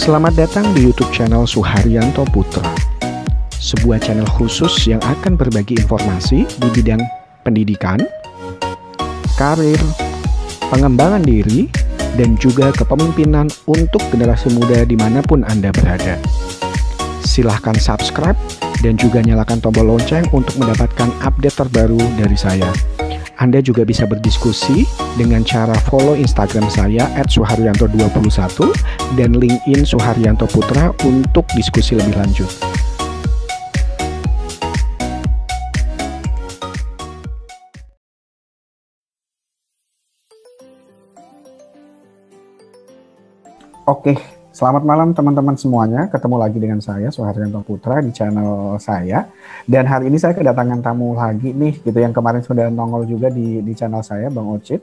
Selamat datang di YouTube channel Suharyanto Putra, sebuah channel khusus yang akan berbagi informasi di bidang pendidikan, karir, pengembangan diri, dan juga kepemimpinan untuk generasi muda dimanapun Anda berada. Silahkan subscribe dan juga nyalakan tombol lonceng untuk mendapatkan update terbaru dari saya. Anda juga bisa berdiskusi dengan cara follow Instagram saya @suharyanto21 dan LinkedIn Suharyanto Putra untuk diskusi lebih lanjut. Oke, selamat malam teman-teman semuanya. Ketemu lagi dengan saya Suharyanto Putra di channel saya. Dan hari ini saya kedatangan tamu lagi nih, gitu, yang kemarin sudah nongol juga di channel saya, Bang Ocit,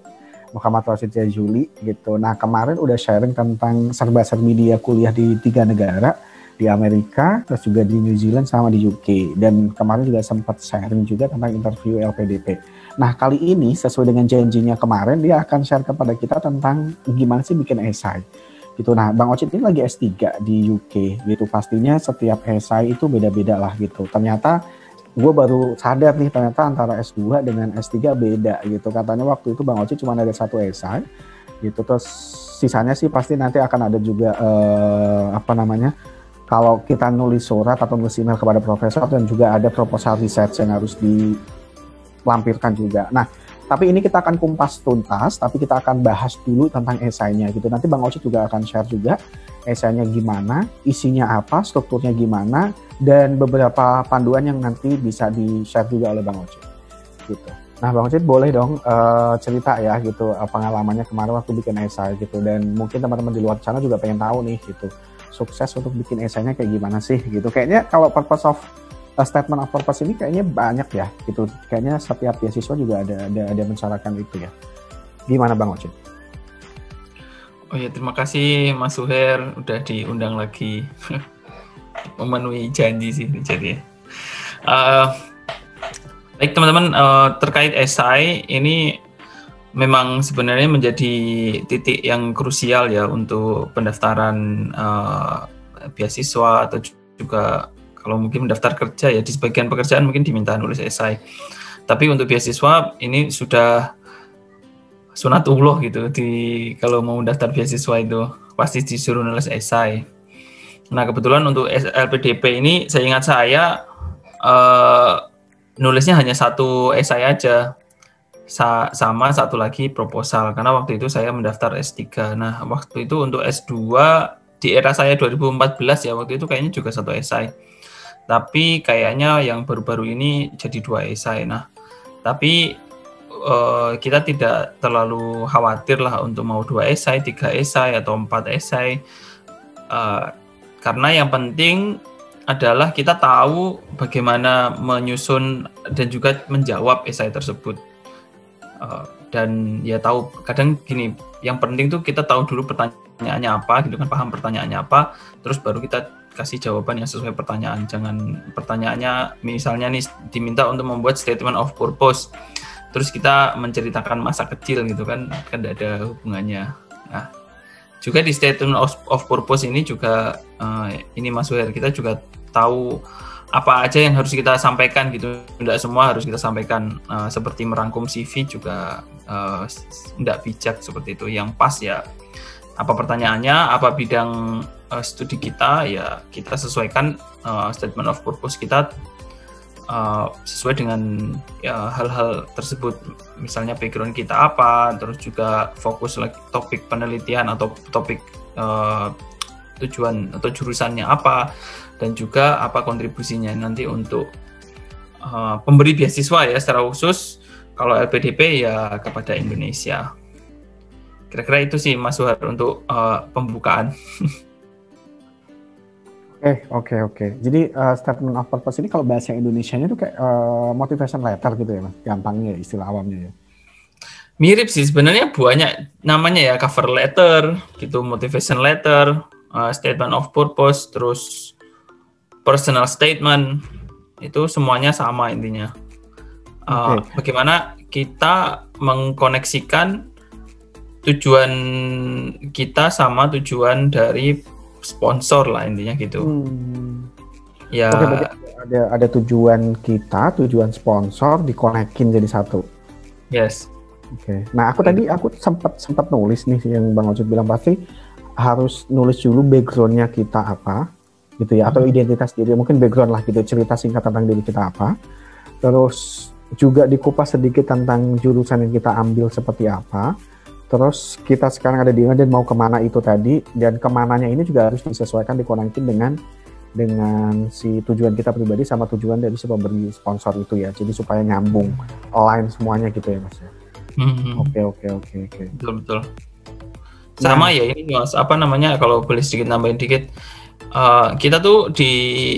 Muhammad Rashid Jazuli, gitu. Nah, kemarin udah sharing tentang serba-serbi dia kuliah di 3 negara, di Amerika, terus juga di New Zealand sama di UK. Dan kemarin juga sempat sharing juga tentang interview LPDP. Nah, kali ini sesuai dengan janjinya kemarin, dia akan share kepada kita tentang gimana sih bikin esai. Gitu. Nah, Bang Ocit ini lagi S3 di UK, gitu. Pastinya setiap esai itu beda-beda lah, gitu. Ternyata gue baru sadar nih, ternyata antara S2 dengan S3 beda, gitu. Katanya waktu itu Bang Ocit cuma ada 1 esai, gitu. Terus sisanya sih pasti nanti akan ada juga, kalau kita nulis surat atau nulis email kepada profesor, dan juga ada proposal research yang harus dilampirkan juga. Nah, tapi ini kita akan kumpas tuntas, tapi kita akan bahas dulu tentang esainya, gitu. Nanti Bang Ocit juga akan share juga esainya gimana, isinya apa, strukturnya gimana, dan beberapa panduan yang nanti bisa di-share juga oleh Bang Ocit, gitu. Nah, Bang Ocit boleh dong cerita ya, gitu, pengalamannya kemarin waktu bikin esai, gitu. Dan mungkin teman-teman di luar sana juga pengen tahu nih, gitu, sukses untuk bikin esainya kayak gimana sih, gitu. Kayaknya kalau purpose of statement of purpose ini kayaknya banyak ya, gitu. Kayaknya setiap beasiswa juga ada mensyaratkan itu ya. Gimana Bang Ocit? Oh ya, terima kasih Mas Suher udah diundang lagi. Memenuhi janji sih jadi. Baik teman-teman, terkait esai ini memang sebenarnya menjadi titik yang krusial ya untuk pendaftaran beasiswa atau juga kalau mungkin mendaftar kerja ya, di sebagian pekerjaan mungkin diminta nulis esai. Tapi untuk beasiswa ini sudah sunatullah gitu, kalau mau daftar beasiswa itu pasti disuruh nulis esai. Nah, kebetulan untuk LPDP ini seingat saya nulisnya hanya 1 esai aja. Sama 1 lagi proposal, karena waktu itu saya mendaftar S3. Nah, waktu itu untuk S2 di era saya 2014 ya, waktu itu kayaknya juga 1 esai. Tapi kayaknya yang baru-baru ini jadi 2 esai. Nah, tapi kita tidak terlalu khawatir lah untuk mau 2 esai, 3 esai, atau 4 esai. Karena yang penting adalah kita tahu bagaimana menyusun dan juga menjawab esai tersebut. Dan ya tahu, kadang gini, yang penting tuh kita tahu dulu pertanyaannya apa, gitu kan, paham pertanyaannya apa, terus baru kita kasih jawaban yang sesuai pertanyaan. Jangan pertanyaannya misalnya nih diminta untuk membuat statement of purpose, terus kita menceritakan masa kecil, gitu kan tidak ada hubungannya. Nah, juga di statement of purpose ini juga ini Mas Suher, kita juga tahu apa aja yang harus kita sampaikan, gitu. Tidak semua harus kita sampaikan, seperti merangkum CV juga tidak bijak seperti itu. Yang pas ya apa pertanyaannya, apa bidang studi kita, ya kita sesuaikan statement of purpose kita sesuai dengan ya, hal-hal tersebut. Misalnya background kita apa, terus juga fokus topik penelitian atau topik tujuan atau jurusannya apa, dan juga apa kontribusinya nanti untuk pemberi beasiswa ya, secara khusus kalau LPDP ya kepada Indonesia. Kira-kira itu sih Mas Suhar untuk pembukaan. Oke. Jadi statement of purpose ini kalau bahasa Indonesianya itu kayak motivation letter gitu ya Mas, gampangnya istilah awamnya ya. Mirip sih sebenarnya, banyak namanya ya, cover letter gitu, motivation letter, statement of purpose, terus personal statement, itu semuanya sama intinya. Bagaimana kita mengkoneksikan tujuan kita sama tujuan dari sponsor lah intinya gitu. Ya. Oke, berarti ada tujuan kita, tujuan sponsor dikonekin jadi satu. Yes. Oke. Nah, aku sempat nulis nih yang Bang Ocut bilang pasti harus nulis dulu background-nya kita apa, gitu ya, atau identitas diri, mungkin background lah gitu, cerita singkat tentang diri kita apa. Terus juga dikupas sedikit tentang jurusan yang kita ambil seperti apa. Terus kita sekarang ada di mana dan mau kemana itu tadi, dan kemananya ini juga harus disesuaikan, dikonekin dengan si tujuan kita pribadi sama tujuan dari si pemberi sponsor itu ya. Jadi supaya nyambung, align semuanya gitu ya Mas ya. Oke. Betul. Sama ya ini Mas, apa namanya, kalau boleh sedikit nambahin dikit, kita tuh di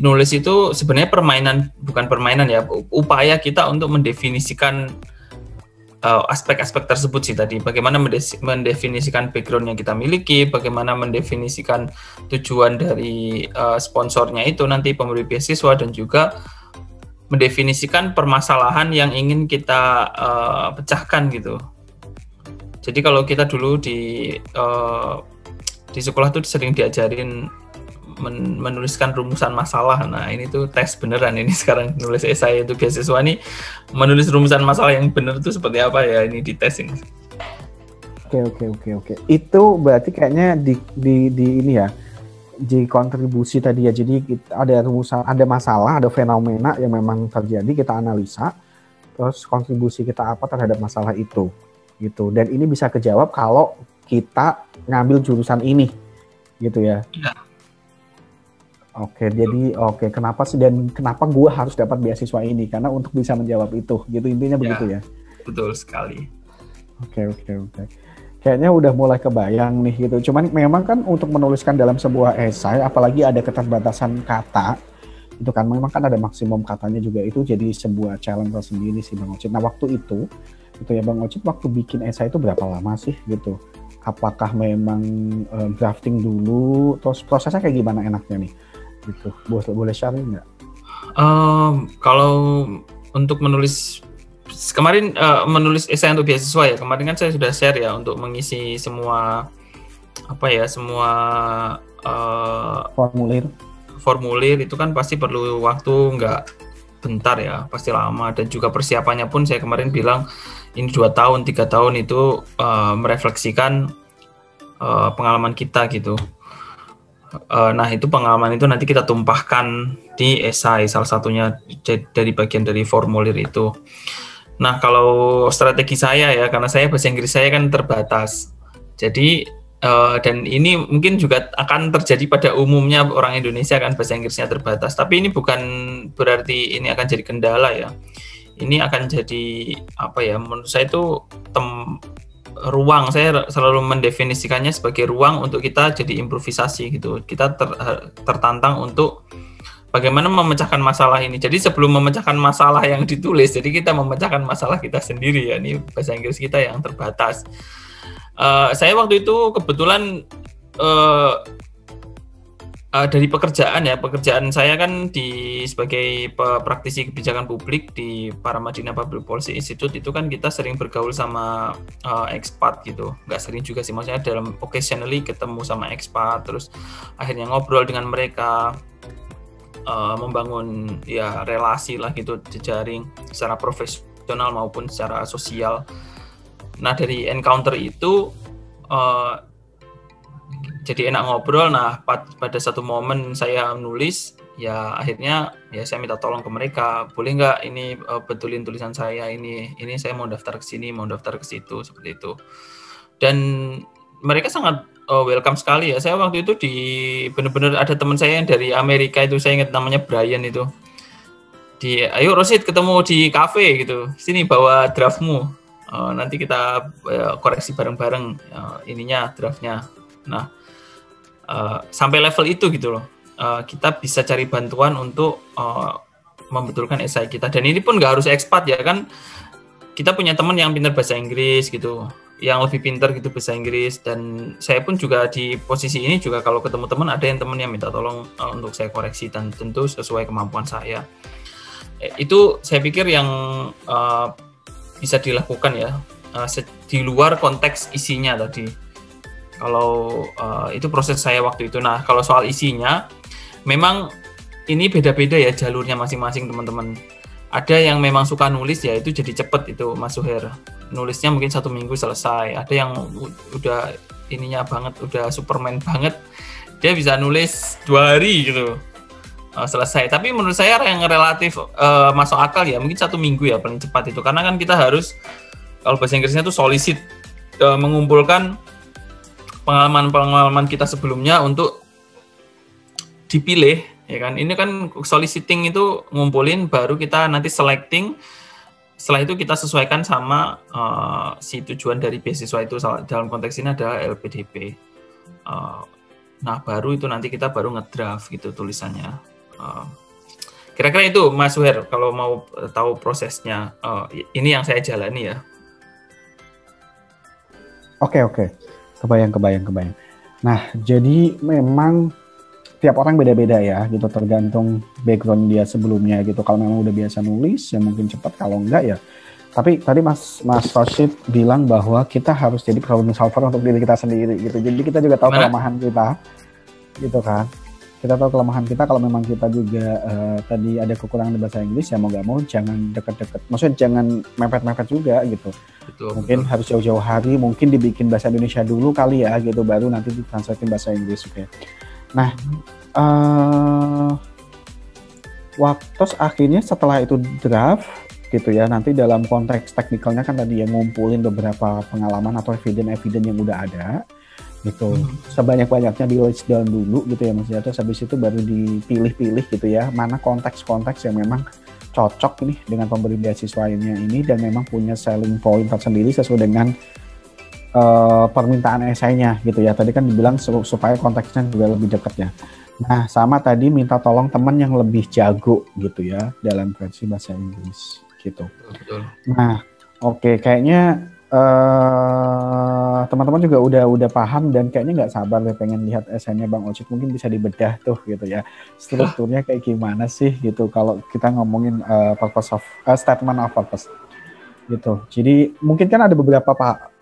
nulis itu sebenarnya bukan permainan ya, upaya kita untuk mendefinisikan aspek-aspek tersebut sih tadi. Bagaimana mendefinisikan background yang kita miliki, bagaimana mendefinisikan tujuan dari sponsornya itu nanti pemberi beasiswa, dan juga mendefinisikan permasalahan yang ingin kita pecahkan gitu. Jadi kalau kita dulu di sekolah tuh sering diajarin menuliskan rumusan masalah. Nah ini tuh tes beneran ini sekarang nulis esai itu beasiswa nih, menulis rumusan masalah yang bener itu seperti apa ya, ini di tes ini. Oke. Itu berarti kayaknya di ini ya, di kontribusi tadi ya. Jadi ada rumusan, ada masalah, ada fenomena yang memang terjadi, kita analisa, terus kontribusi kita apa terhadap masalah itu gitu. Dan ini bisa kejawab kalau kita ngambil jurusan ini gitu ya. Iya. Oke, jadi kenapa sih dan kenapa gue harus dapat beasiswa ini? Karena untuk bisa menjawab itu, gitu intinya begitu ya? Betul sekali. Oke. Kayaknya udah mulai kebayang nih gitu. Cuman memang kan untuk menuliskan dalam sebuah esai, apalagi ada keterbatasan kata, itu kan memang kan ada maksimum katanya juga, itu jadi sebuah challenge tersendiri sih Bang Ocit. Nah waktu itu ya Bang Ocit, waktu bikin esai itu berapa lama sih gitu? Apakah memang drafting dulu, terus prosesnya kayak gimana enaknya nih? Gitu. Boleh share nggak? Kalau untuk menulis kemarin, menulis esai untuk beasiswa ya, kemarin kan saya sudah share ya, untuk mengisi semua formulir itu kan pasti perlu waktu nggak bentar ya, pasti lama, dan juga persiapannya pun saya kemarin bilang ini 2 tahun 3 tahun itu merefleksikan pengalaman kita gitu. Nah itu pengalaman itu nanti kita tumpahkan di esai, salah satunya dari bagian dari formulir itu. Nah kalau strategi saya ya, karena saya bahasa Inggris saya kan terbatas, jadi dan ini mungkin juga akan terjadi pada umumnya orang Indonesia kan, bahasa Inggrisnya terbatas, tapi ini bukan berarti ini akan jadi kendala ya. Ini akan jadi menurut saya itu ruang, saya selalu mendefinisikannya sebagai ruang untuk kita jadi improvisasi gitu. Kita tertantang untuk bagaimana memecahkan masalah ini. Jadi sebelum memecahkan masalah yang ditulis, jadi kita memecahkan masalah kita sendiri ya. Ini bahasa Inggris kita yang terbatas. Saya waktu itu kebetulan dari pekerjaan saya kan sebagai praktisi kebijakan publik di Paramadina Public Policy Institute, itu kan kita sering bergaul sama expat gitu. Nggak sering juga sih, maksudnya dalam occasionally ketemu sama expat, terus akhirnya ngobrol dengan mereka, membangun ya relasi lah gitu, jejaring secara profesional maupun secara sosial. Nah dari encounter itu jadi enak ngobrol. Nah pada satu momen saya nulis, ya akhirnya ya saya minta tolong ke mereka, boleh nggak ini betulin tulisan saya, ini saya mau daftar ke sini, mau daftar ke situ, seperti itu. Dan mereka sangat welcome sekali ya. Saya waktu itu benar-benar ada teman saya yang dari Amerika itu, saya ingat namanya Brian itu. Ayo Rosid ketemu di kafe gitu, sini bawa draftmu, nanti kita koreksi bareng-bareng draftnya. Nah sampai level itu gitu loh, kita bisa cari bantuan untuk membetulkan esai kita. Dan ini pun nggak harus ekspat ya kan, kita punya teman yang pintar bahasa Inggris gitu, yang lebih pintar gitu bahasa Inggris. Dan saya pun juga di posisi ini juga, kalau ketemu teman, ada yang teman yang minta tolong untuk saya koreksi, dan tentu sesuai kemampuan saya. Itu saya pikir yang bisa dilakukan ya, di luar konteks isinya tadi. Kalau itu proses saya waktu itu. Nah, kalau soal isinya, memang ini beda-beda ya jalurnya masing-masing teman-teman. Ada yang memang suka nulis ya itu jadi cepet itu Mas Suher. Nulisnya mungkin 1 minggu selesai. Ada yang udah ininya banget, udah Superman banget, dia bisa nulis 2 hari gitu selesai. Tapi menurut saya yang relatif masuk akal ya mungkin 1 minggu ya paling cepat itu. Karena kan kita harus, kalau bahasa Inggrisnya itu solicit, mengumpulkan pengalaman-pengalaman kita sebelumnya untuk dipilih, ya kan. Ini kan soliciting itu ngumpulin, baru kita nanti selecting. Setelah itu kita sesuaikan sama si tujuan dari beasiswa itu, dalam konteks ini adalah LPDP. Nah, baru itu nanti kita baru ngedraft gitu tulisannya. Kira-kira itu Mas Suher, kalau mau tahu prosesnya. Ini yang saya jalani ya. Oke. Kebayang. Nah, jadi memang tiap orang beda-beda ya, gitu, tergantung background dia sebelumnya gitu. Kalau memang udah biasa nulis, ya mungkin cepat. Kalau enggak ya. Tapi tadi Mas Rashid bilang bahwa kita harus jadi problem solver untuk diri kita sendiri gitu. Jadi kita juga tahu kelemahan kita, gitu kan. Kita tahu kelemahan kita. Kalau memang kita juga tadi ada kekurangan di bahasa Inggris, ya mau nggak mau jangan deket-deket. Maksudnya jangan mepet-mepet juga gitu. Mungkin harus jauh-jauh hari, mungkin dibikin bahasa Indonesia dulu kali ya gitu, baru nanti ditranslatein bahasa Inggris. Oke. Nah, terus akhirnya setelah itu draft gitu ya, nanti dalam konteks teknikalnya kan tadi yang ngumpulin beberapa pengalaman atau evidence yang udah ada gitu, sebanyak-banyaknya di list down dulu gitu ya Mas ya, terus habis itu baru dipilih-pilih gitu ya, mana konteks-konteks yang memang cocok nih dengan pemberi beasiswa ini dan memang punya selling point tersendiri sesuai dengan permintaan esainya gitu ya. Tadi kan dibilang supaya konteksnya juga lebih dekat ya. Nah, sama tadi minta tolong teman yang lebih jago gitu ya dalam versi bahasa Inggris gitu. Betul. Nah, oke, kayaknya teman-teman juga udah paham dan kayaknya nggak sabar deh pengen lihat esainya Bang Ocit. Mungkin bisa dibedah tuh gitu ya, strukturnya kayak gimana sih gitu kalau kita ngomongin statement of purpose gitu. Jadi mungkin kan ada beberapa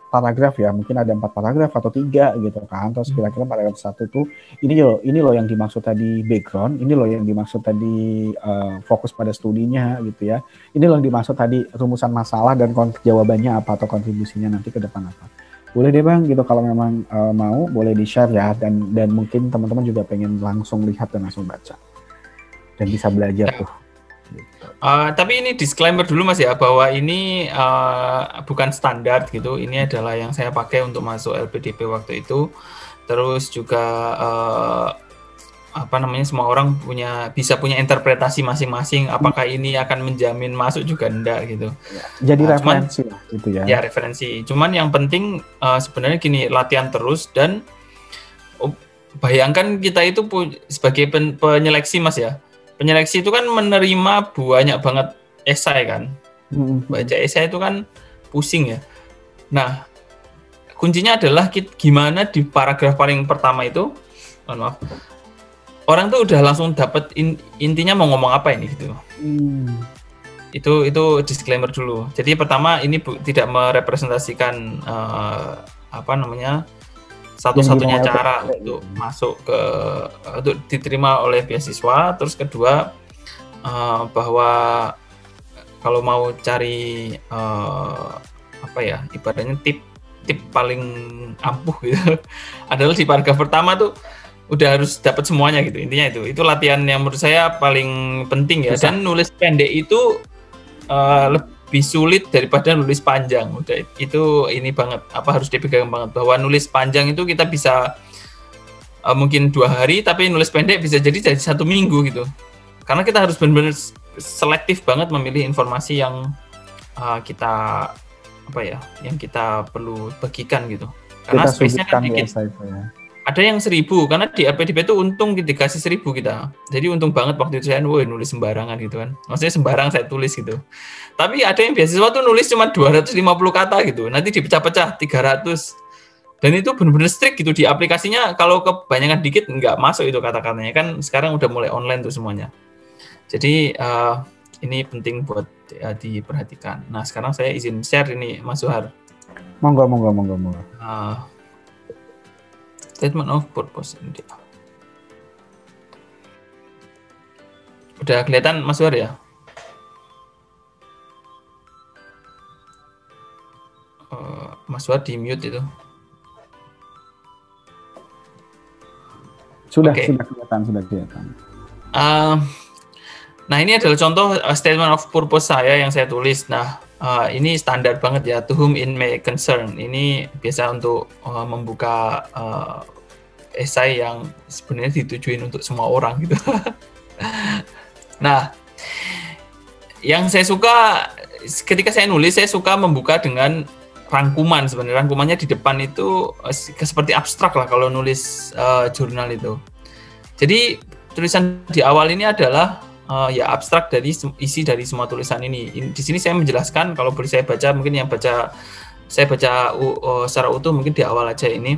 paragraf ya, mungkin ada 4 paragraf atau 3 gitu kan. Terus kira-kira paragraf 1 tuh ini loh yang dimaksud tadi background, ini loh yang dimaksud tadi fokus pada studinya gitu ya. Ini loh yang dimaksud tadi rumusan masalah dan jawabannya apa atau kontribusinya nanti ke depan apa. Boleh deh Bang gitu, kalau memang mau boleh di-share ya, dan mungkin teman-teman juga pengen langsung lihat dan langsung baca dan bisa belajar tuh. Tapi ini disclaimer dulu Mas ya, bahwa ini bukan standar gitu. Ini adalah yang saya pakai untuk masuk LPDP waktu itu. Terus juga semua orang bisa punya interpretasi masing-masing. Apakah ini akan menjamin masuk juga enggak gitu. Jadi referensi lah gitu ya. Ya referensi. Cuman yang penting sebenarnya gini, latihan terus dan bayangkan kita itu sebagai penyeleksi Mas ya. Penyeleksi itu kan menerima banyak banget esai kan. Baca esai itu kan pusing ya. Nah, kuncinya adalah gimana di paragraf paling pertama itu, orang tuh udah langsung dapat intinya mau ngomong apa ini gitu. Itu disclaimer dulu. Jadi pertama ini tidak merepresentasikan satu-satunya cara untuk masuk untuk diterima oleh beasiswa. Terus kedua, bahwa kalau mau cari ibaratnya tip paling ampuh gitu adalah di paragraf pertama tuh udah harus dapat semuanya gitu. Intinya itu latihan yang menurut saya paling penting ya. Dan nulis pendek itu lebih sulit daripada nulis panjang. Udah itu ini banget, harus dipegang banget, bahwa nulis panjang itu kita bisa mungkin 2 hari, tapi nulis pendek bisa jadi 1 minggu gitu. Karena kita harus benar-benar selektif banget memilih informasi yang yang kita perlu bagikan gitu. Karena space-nya kan dikit. Ada yang 1000, karena di LPDP itu untung dikasih 1000 kita. Jadi untung banget waktu itu saya nulis sembarangan gitu kan. Maksudnya sembarang saya tulis gitu. Tapi ada yang beasiswa tuh nulis cuma 250 kata gitu. Nanti dipecah-pecah 300. Dan itu benar-benar strict gitu di aplikasinya. Kalau kebanyakan dikit nggak masuk itu kata-katanya. Kan sekarang udah mulai online tuh semuanya. Jadi ini penting buat diperhatikan. Nah, sekarang saya izin share ini Mas Suhar. Monggo. Statement of purpose. Udah kelihatan Mas War ya? Mas War di mute itu. Sudah kelihatan. Nah, ini adalah contoh statement of purpose saya yang saya tulis. Nah, ini standar banget ya, to whom it may concern. Ini biasa untuk membuka esai yang sebenarnya ditujuin untuk semua orang gitu. Nah, yang saya suka ketika saya nulis, saya suka membuka dengan rangkuman. Sebenarnya rangkumannya di depan itu seperti abstrak lah kalau nulis jurnal itu. Jadi tulisan di awal ini adalah ya abstrak dari isi dari semua tulisan ini. Di sini saya menjelaskan, kalau boleh saya baca, mungkin yang saya baca secara utuh mungkin di awal aja ini.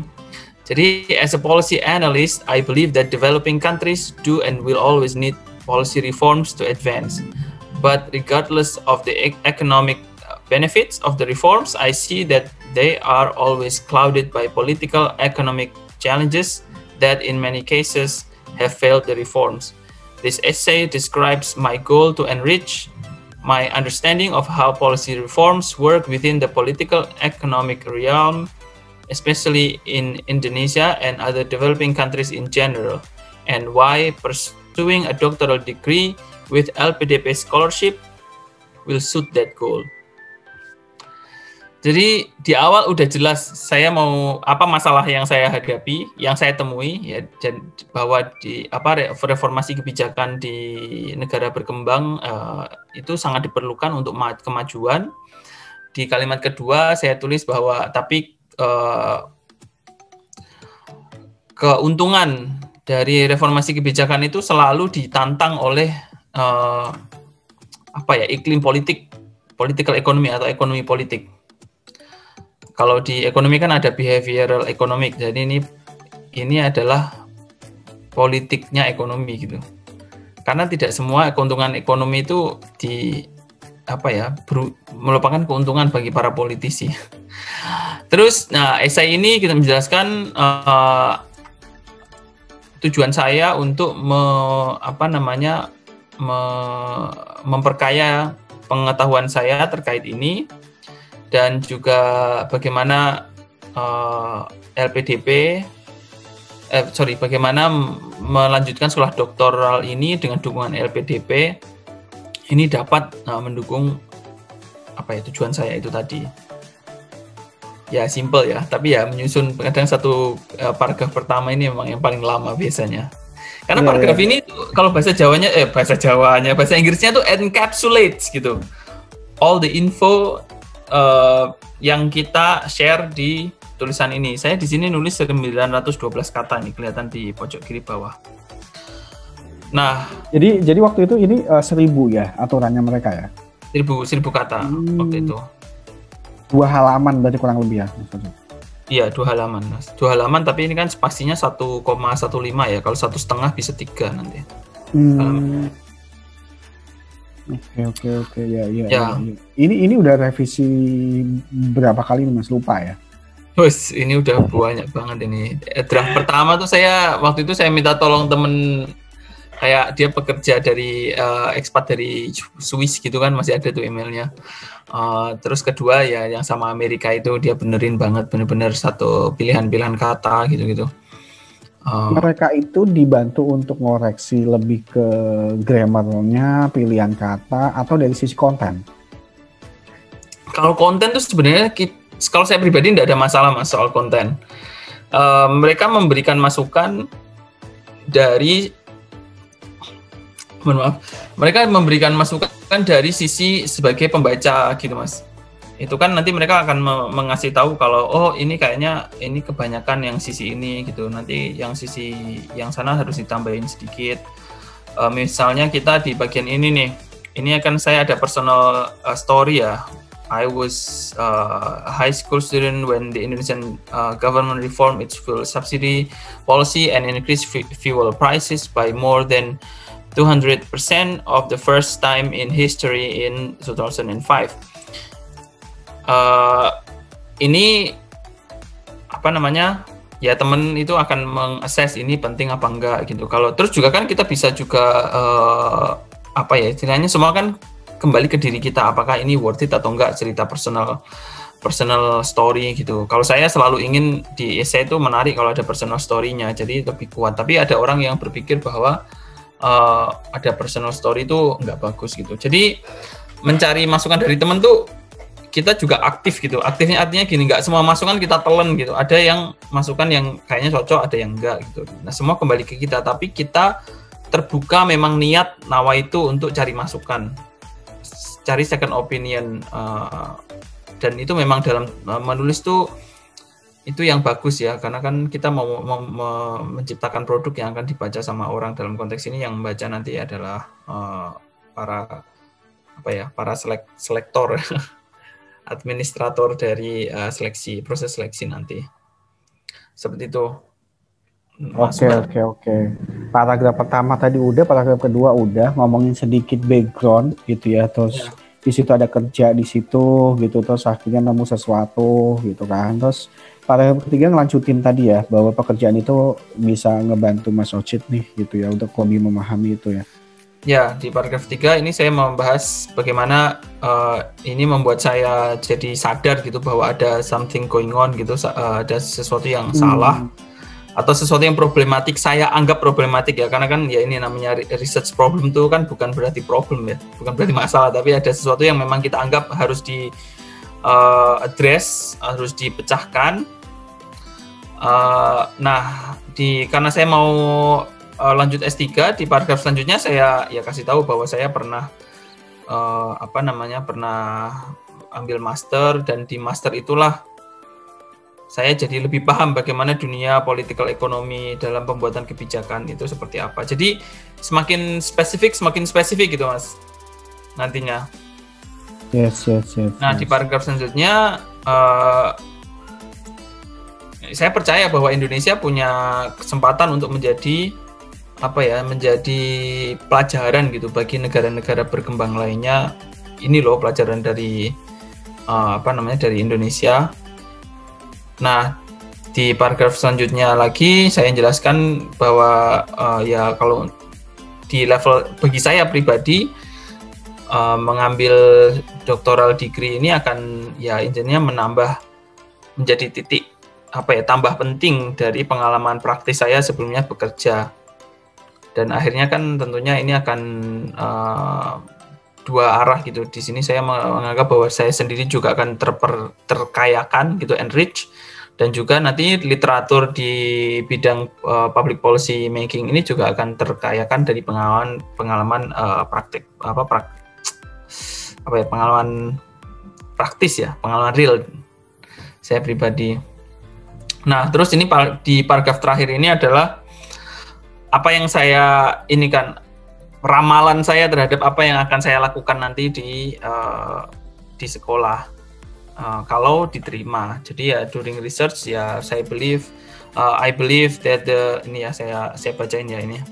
Jadi, as a policy analyst, I believe that developing countries do and will always need policy reforms to advance. But regardless of the economic benefits of the reforms, I see that they are always clouded by political economic challenges that in many cases have failed the reforms. This essay describes my goal to enrich my understanding of how policy reforms work within the political economic realm, especially in Indonesia and other developing countries in general, and why pursuing a doctoral degree with LPDP scholarship will suit that goal. Jadi di awal udah jelas saya mau apa masalah yang saya hadapi, yang saya temui ya, bahwa di reformasi kebijakan di negara berkembang itu sangat diperlukan untuk kemajuan. Di kalimat kedua saya tulis bahwa tapi keuntungan dari reformasi kebijakan itu selalu ditantang oleh iklim politik, political economy atau ekonomi politik. Kalau di ekonomi kan ada behavioral economic, jadi ini adalah politiknya ekonomi gitu. Karena tidak semua keuntungan ekonomi itu merupakan keuntungan bagi para politisi. Terus, nah esai ini kita menjelaskan tujuan saya untuk memperkaya pengetahuan saya terkait ini. Dan juga bagaimana bagaimana melanjutkan sekolah doktoral ini dengan dukungan LPDP ini dapat mendukung tujuan saya itu tadi. Ya simple ya, tapi ya menyusun kadang satu paragraf pertama ini memang yang paling lama biasanya. Karena paragraf ini kalau bahasa Inggrisnya tuh encapsulates gitu. All the info yang kita share di tulisan ini. Saya di sini nulis 912 kata nih, kelihatan di pojok kiri bawah. Nah, jadi waktu itu ini 1000 ya aturannya mereka ya. 1000 kata waktu itu. 2 halaman berarti kurang lebih ya maksudnya. Iya, 2 halaman, Mas. 2 halaman tapi ini kan spasinya 1,15 ya. Kalau 1,5 bisa 3 nanti. Oke ya. Ini udah revisi berapa kali nih Mas, lupa ya? Wes, ini udah banyak banget ini. Draft pertama tuh waktu itu saya minta tolong temen kayak dia pekerja dari expat dari Swiss gitu kan, masih ada tuh emailnya. Terus kedua ya yang sama Amerika itu dia benerin banget, bener-bener satu pilihan-pilihan kata gitu-gitu. Mereka itu dibantu untuk ngoreksi lebih ke grammarnya, pilihan kata, atau dari sisi konten? Kalau konten tuh sebenarnya, kalau saya pribadi tidak ada masalah Mas soal konten. Mereka memberikan masukan mereka memberikan masukan dari sisi sebagai pembaca gitu Mas. Itu kan nanti mereka akan mengasih tahu kalau ini kayaknya ini kebanyakan yang sisi ini gitu, nanti yang sisi yang sana harus ditambahin sedikit. Misalnya kita di bagian ini nih, ini akan saya ada personal story ya. I was a high school student when the Indonesian government reformed its fuel subsidy policy and increased fuel prices by more than 200% of the first time in history in 2005. Ini ya teman itu akan mengakses ini penting apa enggak gitu. Kalau terus juga kan kita bisa juga apa ya istilahnya, semua kan kembali ke diri kita, apakah ini worth it atau enggak, cerita personal story gitu. Kalau saya selalu ingin di essay itu menarik kalau ada personal story-nya, jadi lebih kuat. Tapi ada orang yang berpikir bahwa ada personal story itu nggak bagus gitu. Jadi mencari masukan dari teman tuh kita juga aktif gitu. Aktifnya artinya gini, nggak semua masukan kita telan gitu. Ada yang masukan yang kayaknya cocok, ada yang enggak gitu. Nah, semua kembali ke kita, tapi kita terbuka memang niat Nawa itu untuk cari masukan, cari second opinion, dan itu memang dalam menulis tuh itu yang bagus ya, karena kan kita mau menciptakan produk yang akan dibaca sama orang. Dalam konteks ini yang membaca nanti adalah para selektor administrator dari proses seleksi nanti. Seperti itu. Oke. Paragraf pertama tadi udah, paragraf kedua udah ngomongin sedikit background gitu ya, terus di situ ada kerja di situ gitu, terus akhirnya nemu sesuatu gitu kan. Terus paragraf ketiga ngelanjutin tadi ya, bahwa pekerjaan itu bisa ngebantu Mas Ocit nih gitu ya untuk lebih memahami itu ya. Ya, di paragraf 3 ini saya membahas bagaimana ini membuat saya jadi sadar gitu bahwa ada something going on gitu, ada sesuatu yang salah atau sesuatu yang problematik, saya anggap problematik ya, karena kan ya ini namanya research problem itu kan bukan berarti problem ya, bukan berarti masalah, tapi ada sesuatu yang memang kita anggap harus di address, harus dipecahkan. Karena saya mau lanjut S3, di paragraf selanjutnya saya ya kasih tahu bahwa saya pernah pernah ambil master, dan di master itulah saya jadi lebih paham bagaimana dunia political economy dalam pembuatan kebijakan itu seperti apa. Jadi semakin spesifik gitu Mas nantinya. Yes. Nah, di paragraf selanjutnya saya percaya bahwa Indonesia punya kesempatan untuk menjadi pelajaran gitu bagi negara-negara berkembang lainnya. Ini loh pelajaran dari dari Indonesia. Nah, di paragraf selanjutnya lagi saya jelaskan bahwa ya kalau di level bagi saya pribadi mengambil doctoral degree ini akan ya intinya menjadi titik tambah penting dari pengalaman praktis saya sebelumnya bekerja. Dan akhirnya kan tentunya ini akan dua arah gitu. Di sini saya menganggap bahwa saya sendiri juga akan terkayakan gitu, enrich, dan juga nanti literatur di bidang public policy making ini juga akan terkayakan dari pengalaman pengalaman praktis ya, pengalaman real saya pribadi. Nah, terus ini di paragraf terakhir ini adalah apa yang saya ini kan ramalan saya terhadap apa yang akan saya lakukan nanti di sekolah kalau diterima. Jadi ya during research ya I believe that saya bacain ya ini.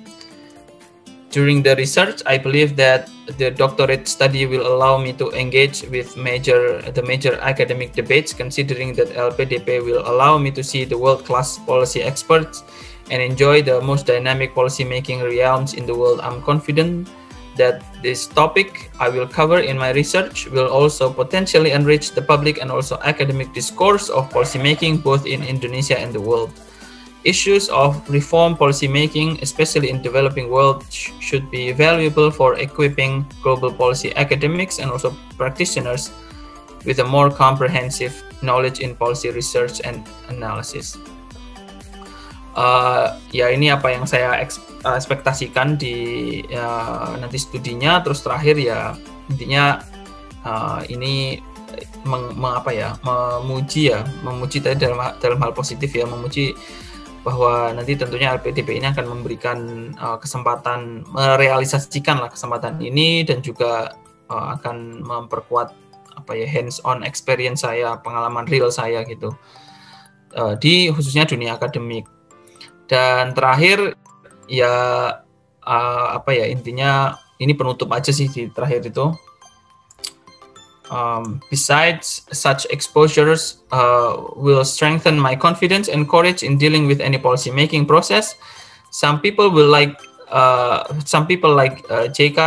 During the research, I believe that the doctorate study will allow me to engage with the major academic debates, considering that LPDP will allow me to see the world-class policy experts and enjoy the most dynamic policy-making realms in the world. I'm confident that this topic I will cover in my research will also potentially enrich the public and also academic discourse of policymaking both in Indonesia and the world. Issues of reform policymaking, especially in developing world, should be valuable for equipping global policy academics and also practitioners with a more comprehensive knowledge in policy research and analysis. Ya ini apa yang saya ekspektasikan di nanti studinya. Terus terakhir ya intinya ini memuji tadi dalam hal positif ya, memuji bahwa nanti tentunya LPDP ini akan memberikan kesempatan merealisasikan kesempatan ini, dan juga akan memperkuat hands-on experience saya, pengalaman real saya gitu di khususnya dunia akademik. Dan terakhir ya intinya ini penutup aja sih di terakhir itu. Besides, such exposures will strengthen my confidence and courage in dealing with any policy-making process. Some people like JK,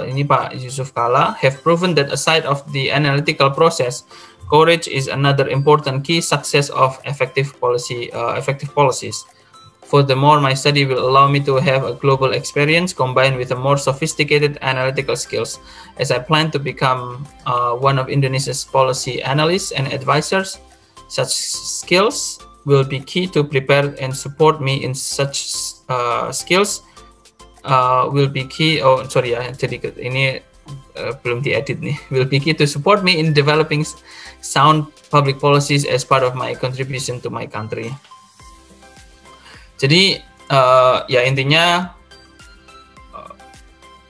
ini Pak Yusuf Kala, have proven that aside of the analytical process, courage is another important key success of effective policies. Furthermore, my study will allow me to have a global experience combined with a more sophisticated analytical skills, as I plan to become one of Indonesia's policy analysts and advisors. Such skills will be key to prepare and support me in such skills will be key. Oh, sorry ya, jadi ini belum diedit nih. Will be key to support me in developing sound public policies as part of my contribution to my country. Jadi ya intinya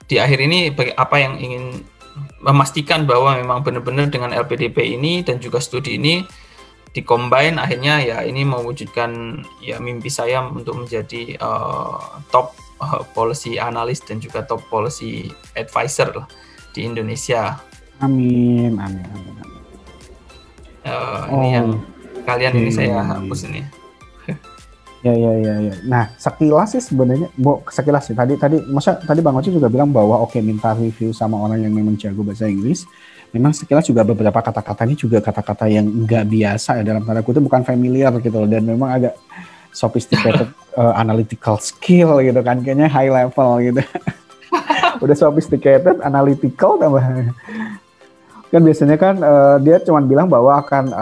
di akhir ini apa yang ingin memastikan bahwa memang benar-benar dengan LPDP ini dan juga studi ini dikombin, akhirnya ya ini mewujudkan ya mimpi saya untuk menjadi top policy analyst dan juga top policy advisor lah di Indonesia. Amin. Ini yang kalian ini saya hapus ini. Ya. Nah, sekilas sih sebenarnya, sekilas sih tadi Bang Oci juga bilang bahwa minta review sama orang yang memang jago bahasa Inggris. Memang sekilas juga beberapa kata-kata ini juga kata-kata yang nggak biasa ya, dalam tanda kutip bukan familiar gitu loh, dan memang agak sophisticated analytical skill gitu kan, kayaknya high level gitu. Udah sophisticated, analytical tambah. Kan biasanya kan dia cuma bilang bahwa akan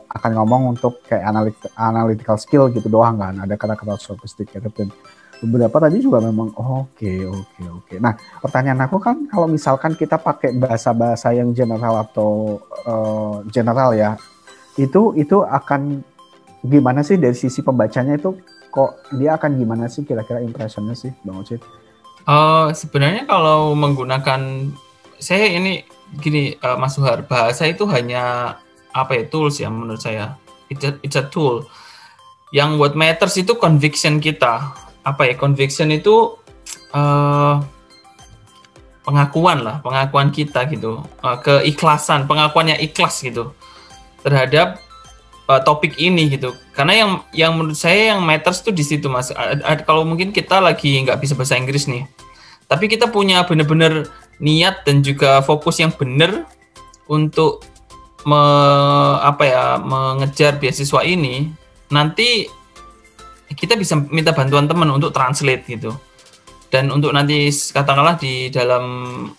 akan ngomong untuk kayak analytical skill gitu doang kan, ada kata-kata sophisticated dan beberapa tadi juga memang oke. Nah, pertanyaan aku kan kalau misalkan kita pakai bahasa-bahasa yang general atau general ya, itu akan gimana sih dari sisi pembacanya, itu kok dia akan gimana sih kira-kira impressionnya sih Bang Ocit? Sebenarnya kalau menggunakan saya ini gini, Mas Suhar, bahasa itu hanya tools ya menurut saya. It's a tool. Yang what matters itu conviction kita. Conviction itu pengakuan kita gitu, keikhlasan, pengakuannya ikhlas gitu terhadap topik ini gitu. Karena yang menurut saya yang matters itu di situ, Mas. Kalau mungkin kita lagi nggak bisa bahasa Inggris nih, tapi kita punya benar-benar niat dan juga fokus yang benar untuk mengejar beasiswa ini, nanti kita bisa minta bantuan teman untuk translate gitu. Dan untuk nanti katakanlah di dalam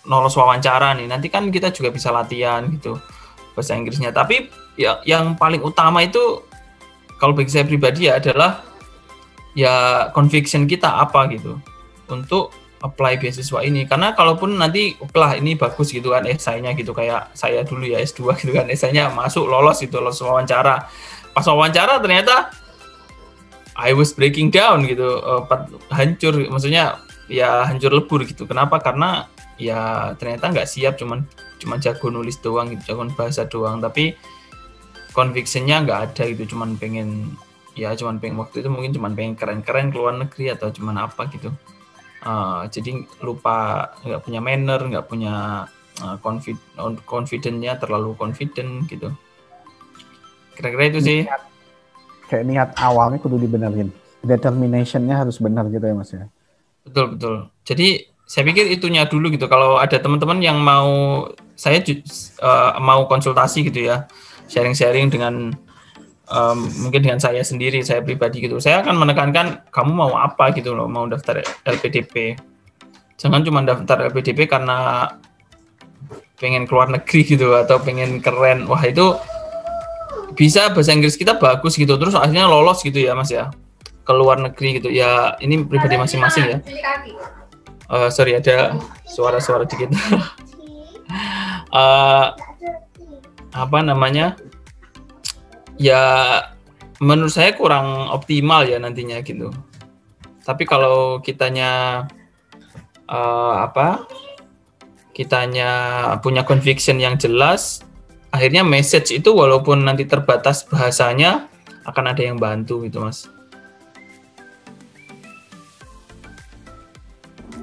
lolos wawancara nih, nanti kan kita juga bisa latihan gitu bahasa Inggrisnya. Tapi ya yang paling utama itu kalau bagi saya pribadi ya adalah ya conviction kita apa gitu untuk apply beasiswa ini. Karena kalaupun nanti ini bagus gitu kan esainya gitu, kayak saya dulu ya S2 gitu kan, esainya masuk lolos wawancara. Pas wawancara ternyata I was breaking down gitu, hancur, maksudnya ya hancur lebur gitu. Kenapa? Karena ya ternyata nggak siap, cuman jago nulis doang gitu, jago bahasa doang, tapi conviction-nya nggak ada gitu, cuman pengen waktu itu mungkin cuman pengen keren-keren ke luar negeri atau cuman apa gitu. Jadi lupa, nggak punya manner, nggak punya confident-nya, terlalu confident gitu. Kira-kira itu sih. Kayak niat awalnya kudu dibenerin, determination-nya harus benar gitu ya Mas ya. Betul. Jadi saya pikir itunya dulu gitu. Kalau ada teman-teman yang mau mau konsultasi gitu ya, sharing-sharing dengan mungkin dengan saya sendiri, saya pribadi gitu, saya akan menekankan kamu mau apa gitu loh, mau daftar LPDP, jangan cuma daftar LPDP karena pengen keluar negeri gitu atau pengen keren. Wah, itu bisa bahasa Inggris kita bagus gitu terus akhirnya lolos gitu ya Mas ya, ke luar negeri gitu ya. Ini pribadi masing-masing ya. Sorry, ada suara-suara dikit. Ya menurut saya kurang optimal ya nantinya gitu. Tapi kalau kitanya punya conviction yang jelas, akhirnya message itu walaupun nanti terbatas bahasanya akan ada yang bantu gitu Mas.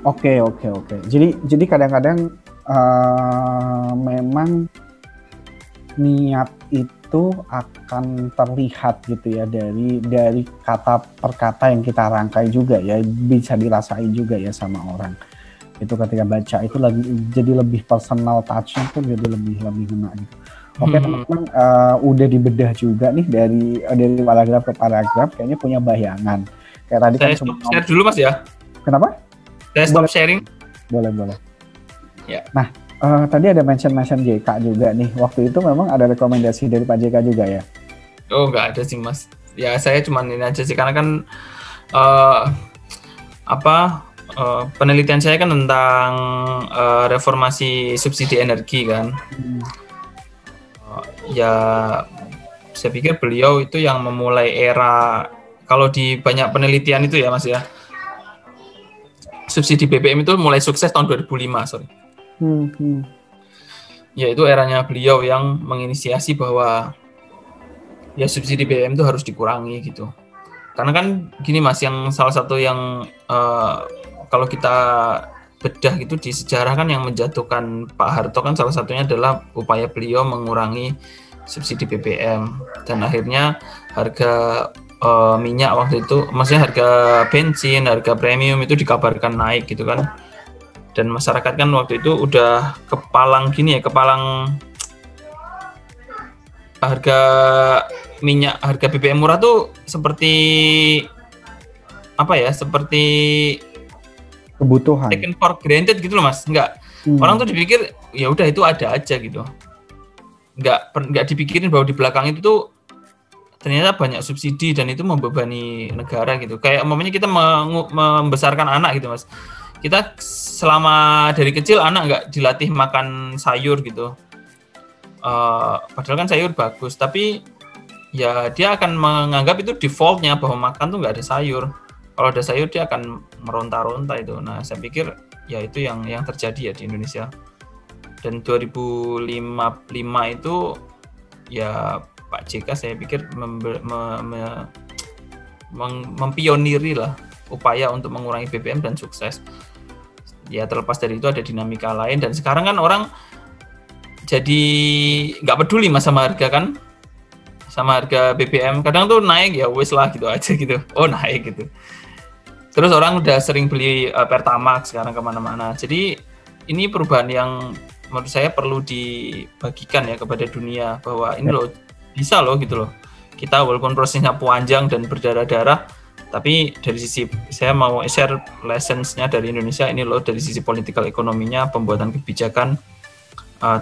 Oke. Jadi kadang-kadang memang niat itu akan terlihat gitu ya dari kata per kata yang kita rangkai juga ya, bisa dirasain juga ya sama orang. Itu ketika baca itu lagi jadi lebih personal touch-nya tuh jadi lebih ngena gitu. Oke teman-teman, udah dibedah juga nih dari paragraf ke paragraf, kayaknya punya bayangan. Kayak tadi Saya kan stop share dulu Mas ya. Kenapa? Saya stop sharing. Boleh. Ya. Nah, tadi ada mention JK juga nih. Waktu itu memang ada rekomendasi dari Pak JK juga ya? Oh, nggak ada sih Mas. Ya saya cuma ini aja sih, karena kan penelitian saya kan tentang reformasi subsidi energi kan. Ya saya pikir beliau itu yang memulai era, kalau di banyak penelitian itu ya Mas ya, subsidi BBM itu mulai sukses tahun 2005, sorry. Ya itu eranya beliau yang menginisiasi bahwa ya subsidi BBM itu harus dikurangi gitu. Karena kan gini Mas, yang salah satu yang kalau kita bedah gitu di sejarah kan, yang menjatuhkan Pak Harto kan salah satunya adalah upaya beliau mengurangi subsidi BBM, dan akhirnya harga minyak waktu itu, maksudnya harga bensin, harga premium itu dikabarkan naik gitu kan. Dan masyarakat kan waktu itu udah kepalang harga minyak, harga BBM murah tuh seperti apa ya, seperti kebutuhan, taken for granted gitu loh Mas. Orang tuh dipikir ya udah itu ada aja gitu, nggak dipikirin bahwa di belakang itu tuh ternyata banyak subsidi dan itu membebani negara gitu. Kayak umpamanya kita membesarkan anak gitu Mas, kita selama dari kecil anak nggak dilatih makan sayur gitu, padahal kan sayur bagus, tapi ya dia akan menganggap itu defaultnya bahwa makan tuh nggak ada sayur. Kalau ada sayur dia akan meronta-ronta itu. Nah saya pikir ya itu yang terjadi ya di Indonesia. Dan 2005 itu ya Pak JK saya pikir mempioniri lah upaya untuk mengurangi BBM dan sukses. Ya terlepas dari itu ada dinamika lain, dan sekarang kan orang jadi nggak peduli Mas sama harga kan, sama harga BBM. Kadang tuh naik ya wes lah gitu aja gitu, oh naik gitu. Terus orang udah sering beli Pertamax sekarang kemana-mana. Jadi ini perubahan yang menurut saya perlu dibagikan ya kepada dunia, bahwa ini loh bisa loh gitu loh. Kita walaupun prosesnya panjang dan berdarah-darah, tapi dari sisi, saya mau share lessons-nya dari Indonesia ini loh, dari sisi political ekonominya, pembuatan kebijakan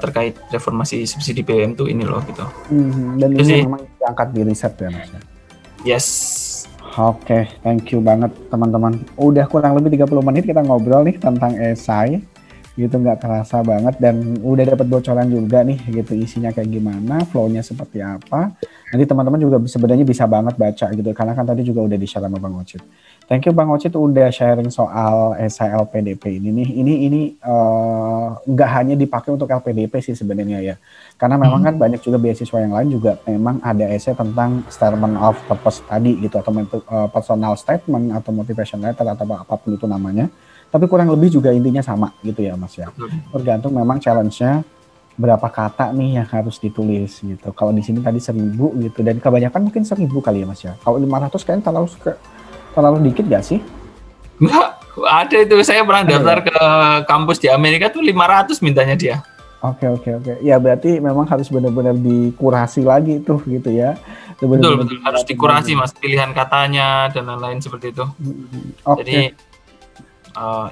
terkait reformasi subsidi BBM tuh ini loh gitu. Dan itu ini memang diangkat di riset ya Mas. Yes. Oke, thank you banget teman-teman. Udah kurang lebih 30 menit kita ngobrol nih tentang esai. Gitu nggak terasa banget, dan udah dapat bocoran juga nih gitu isinya kayak gimana, flow-nya seperti apa. Nanti teman-teman juga sebenarnya bisa banget baca gitu, karena kan tadi juga udah di-share sama Bang Ocit. Thank you Bang Ocit udah sharing soal esai LPDP ini nih. Ini nggak hanya dipakai untuk LPDP sih sebenarnya ya, karena memang kan banyak juga beasiswa yang lain juga memang ada esai tentang statement of purpose tadi gitu, atau personal statement atau motivation letter atau apapun itu namanya. Tapi kurang lebih juga intinya sama gitu ya Mas ya. Tergantung memang challenge-nya berapa kata nih yang harus ditulis gitu. Kalau di sini tadi 1000 gitu, dan kebanyakan mungkin 1000 kali ya Mas ya. Kalau 500 kayaknya terlalu dikit gak sih? Enggak, ada itu. Saya pernah daftar ke kampus di Amerika tuh 500 mintanya dia. Oke. Ya berarti memang harus benar-benar dikurasi lagi tuh gitu ya. Betul, harus dikurasi Mas, pilihan katanya dan lain-lain seperti itu. Jadi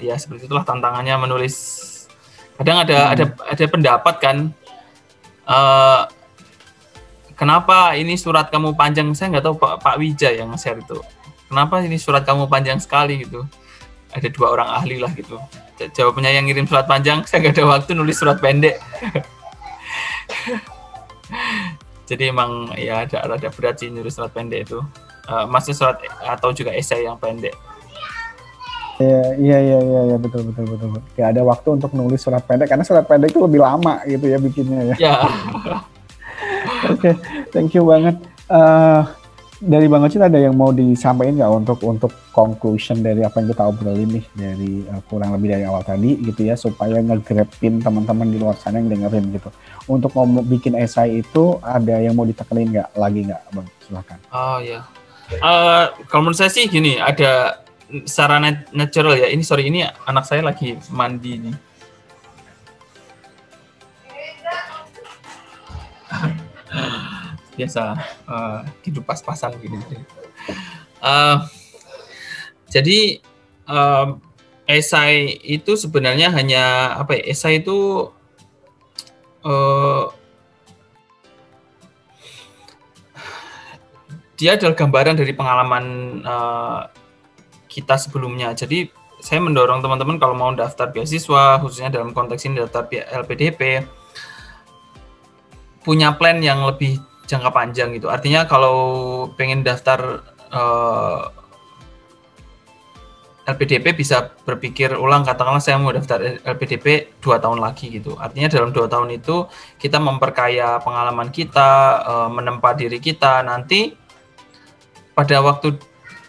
ya seperti itulah tantangannya menulis. Kadang ada pendapat kan, kenapa ini surat kamu panjang. Saya nggak tahu Pak Wija yang share itu, kenapa ini surat kamu panjang sekali gitu. Ada 2 orang ahli lah gitu. Jawabannya yang ngirim surat panjang, saya nggak ada waktu nulis surat pendek. Jadi emang ya ada berat sih nulis surat pendek itu, masih surat atau juga esai yang pendek. Iya, betul. Gak ada waktu untuk nulis surat pendek, karena surat pendek itu lebih lama gitu ya bikinnya ya. Ya. Oke, thank you banget. dari Bang Ocit ada yang mau disampaikan nggak untuk conclusion dari apa yang kita obrolin nih dari kurang lebih dari awal tadi gitu ya, supaya nge-grabin teman-teman di luar sana yang dengerin gitu. Untuk mau bikin esai itu ada yang mau ditekenin nggak lagi nggak Bang? Silakan. Oh ya. Kalau menurut saya sih gini, ada secara natural ya. Ini sorry, ini anak saya lagi mandi nih. Biasa hidup pas-pasan gini. Jadi esai itu sebenarnya hanya apa ya? Esai itu dia adalah gambaran dari pengalaman kita sebelumnya. Jadi saya mendorong teman-teman kalau mau daftar beasiswa, khususnya dalam konteks ini daftar LPDP, punya plan yang lebih jangka panjang gitu. Artinya kalau pengen daftar LPDP bisa berpikir ulang, katakanlah saya mau daftar LPDP 2 tahun lagi gitu. Artinya dalam 2 tahun itu kita memperkaya pengalaman kita, menempa diri kita. Nanti pada waktu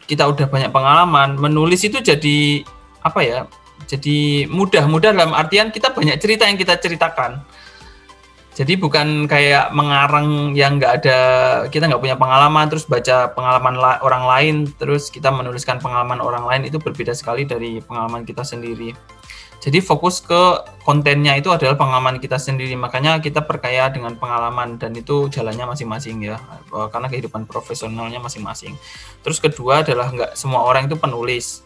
kita udah banyak pengalaman, menulis itu jadi apa ya? Jadi mudah dalam artian kita banyak cerita yang kita ceritakan. Jadi bukan kayak mengarang yang kita nggak punya pengalaman, terus baca pengalaman orang lain, terus kita menuliskan pengalaman orang lain, itu berbeda sekali dari pengalaman kita sendiri. Jadi fokus ke kontennya itu adalah pengalaman kita sendiri, makanya kita perkaya dengan pengalaman, dan itu jalannya masing-masing ya, karena kehidupan profesionalnya masing-masing. Terus kedua adalah nggak semua orang itu penulis.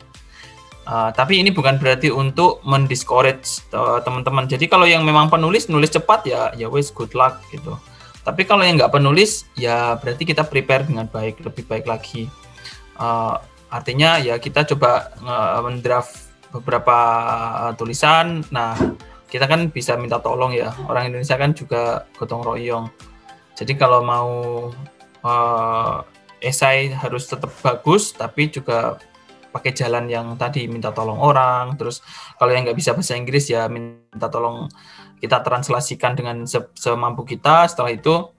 Tapi ini bukan berarti untuk mendiscourage teman-teman. Jadi kalau yang memang nulis cepat ya wes good luck gitu. Tapi kalau yang nggak penulis ya berarti kita prepare dengan baik, lebih baik lagi. Artinya ya kita coba mendraft beberapa tulisan. Nah kita kan bisa minta tolong ya. Orang Indonesia kan juga gotong royong. Jadi kalau mau esai harus tetap bagus, tapi juga pakai jalan yang tadi minta tolong orang. Terus kalau yang nggak bisa bahasa Inggris ya minta tolong kita translasikan dengan semampu kita. Setelah itu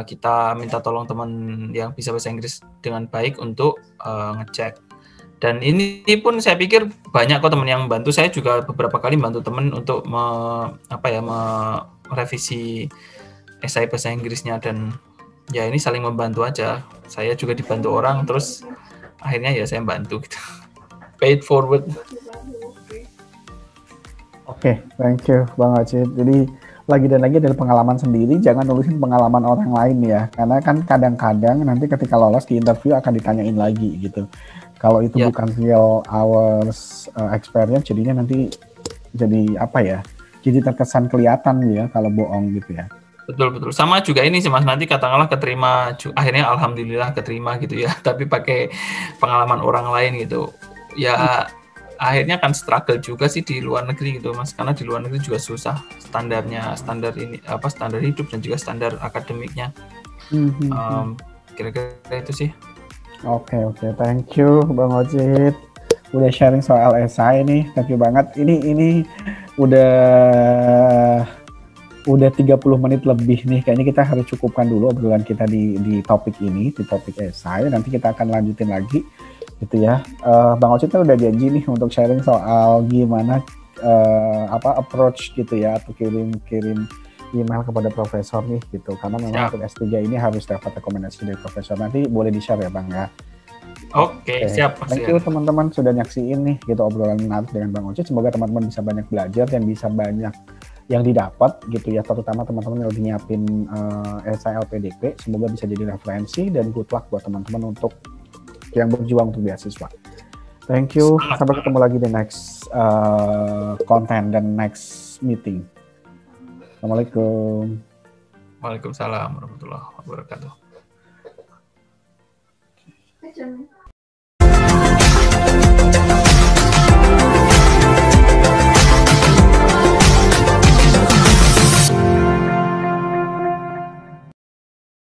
kita minta tolong teman yang bisa bahasa Inggris dengan baik untuk ngecek. Dan ini pun saya pikir banyak kok teman yang membantu. Saya juga beberapa kali bantu teman untuk merevisi esai bahasa Inggrisnya, dan ya ini saling membantu aja. Saya juga dibantu orang, terus akhirnya ya saya bantu gitu. Pay it forward. Oke, thank you Bang Ocit. Jadi lagi dari pengalaman sendiri, jangan nulisin pengalaman orang lain ya. Karena kan kadang-kadang nanti ketika lolos di interview akan ditanyain lagi gitu. Kalau itu bukan real hours experience, jadinya nanti jadi apa ya? Jadi terkesan kelihatan ya kalau bohong gitu ya. Betul. Sama juga ini sih Mas, nanti katakanlah keterima, akhirnya alhamdulillah keterima gitu ya, tapi pakai pengalaman orang lain gitu. Ya akhirnya kan struggle juga sih di luar negeri gitu Mas, karena di luar negeri juga susah standar hidup dan juga standar akademiknya. Kira-kira itu sih. Oke, thank you Bang Ocit. Udah sharing soal esai nih, thank you banget. Ini udah 30 menit lebih nih, kayaknya kita harus cukupkan dulu obrolan kita di topik ini, di topik esai. Nanti kita akan lanjutin lagi gitu ya. Bang Ocit kan udah janji nih untuk sharing soal gimana approach gitu ya, atau kirim email kepada profesor nih gitu, karena memang untuk S3 ini harus dapat rekomendasi dari profesor. Nanti boleh di-share ya Bang ya. Oke, siap. Thank you teman-teman sudah nyaksiin nih gitu obrolan menarik dengan Bang Ocit. Semoga teman-teman bisa banyak belajar dan bisa banyak yang didapat gitu ya, terutama teman-teman yang lagi nyiapin esai LPDP. Semoga bisa jadi referensi dan good luck buat teman-teman untuk yang berjuang untuk beasiswa. Thank you. Sampai ketemu lagi di next content dan next meeting. Assalamualaikum. Waalaikumsalam warahmatullahi wabarakatuh.